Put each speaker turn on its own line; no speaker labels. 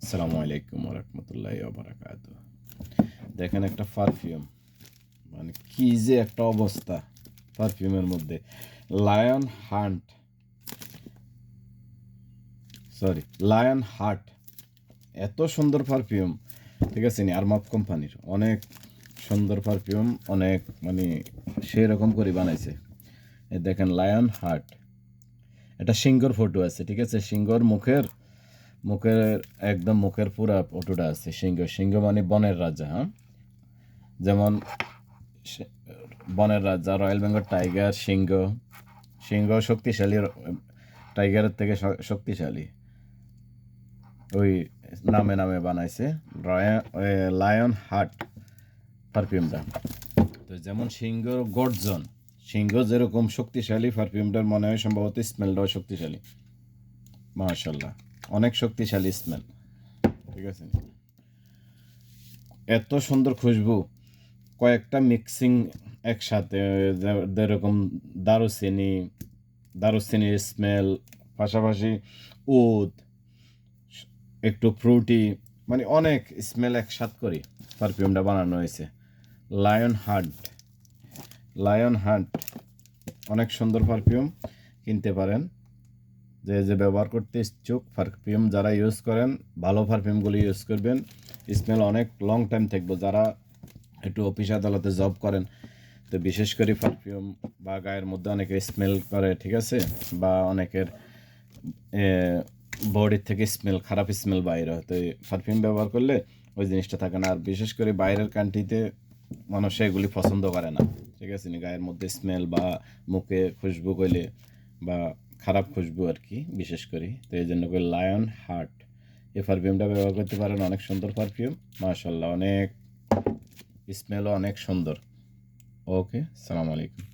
আসসালামু আলাইকুম রহমতুল্লাহ বারাকাতু। দেখেন একটা পারফিউম, মানে কি যে একটা অবস্থা পারফিউমের মধ্যে। লায়ন হান্ট, লায়ন হার্ট, এত সুন্দর পারফিউম। ঠিক আছে নি, আরমাপ কোম্পানির অনেক সুন্দর পারফিউম, অনেক মানে সেই রকম করে বানাইছে। দেখেন লায়ন হার্ট, এটা সিংহর ফটো আছে। ঠিক আছে, সিংহর মুখের মুখের একদম মুখের পুরা ফটোটা আছে। সিংহ মানে বনের রাজা। হ্যাঁ, যেমন বনের রাজা, রয়্যাল বেঙ্গল টাইগার, সিংহ শক্তিশালী, টাইগারের থেকে শক্তিশালী। ওই নামে নামে বানাইছে লায়ন হার্ট পারফিউমটা। তো যেমন সিংহ গর্জন, সিংহ যেরকম শক্তিশালী, পারফিউমটার মনে হয় সম্ভবত স্মেলটাও শক্তিশালী। মাশাল্লাহ, অনেক শক্তিশালী স্মেল। ঠিক আছে, এত সুন্দর খুশবু, কয়েকটা মিক্সিং একসাথে, যেরকম দারুচিনির স্মেল, পাশাপাশি উদ, একটু ফ্রুটি, মানে অনেক স্মেল একসাথ করে পারফিউমটা বানানো হয়েছে। লায়ন হান্ট অনেক সুন্দর পারফিউম, কিনতে পারেন। যে ব্যবহার করতে ইচ্ছুক, পারফিউম যারা ইউজ করেন, ভালো পারফিউমগুলি ইউজ করবেন। স্মেল অনেক লং টাইম থাকবে। যারা একটু অফিস আদালতে জব করেন, তো বিশেষ করে পারফিউম বা গায়ের মধ্যে অনেকে স্মেল করে, ঠিক আছে, বা অনেকের বডির থেকে খারাপ স্মেল বাইরে হয়, তো পারফিউম ব্যবহার করলে ওই জিনিসটা থাকে না। আর বিশেষ করে বাইরের কান্ট্রিতে মানুষ এগুলি পছন্দ করে না। ঠিক আছে, গায়ের মধ্যে স্মেল বা মুখে খুশবু করলে বা খারাপ খুশবু আর কি, বিশেষ করে। তো এই জন্য করে লায়ন হার্ট এই পারফিউমটা ব্যবহার করতে পারেন। অনেক সুন্দর পারফিউম, মাশাল্লাহ, অনেক স্মেলও অনেক সুন্দর। ওকে, সালাম আলাইকুম।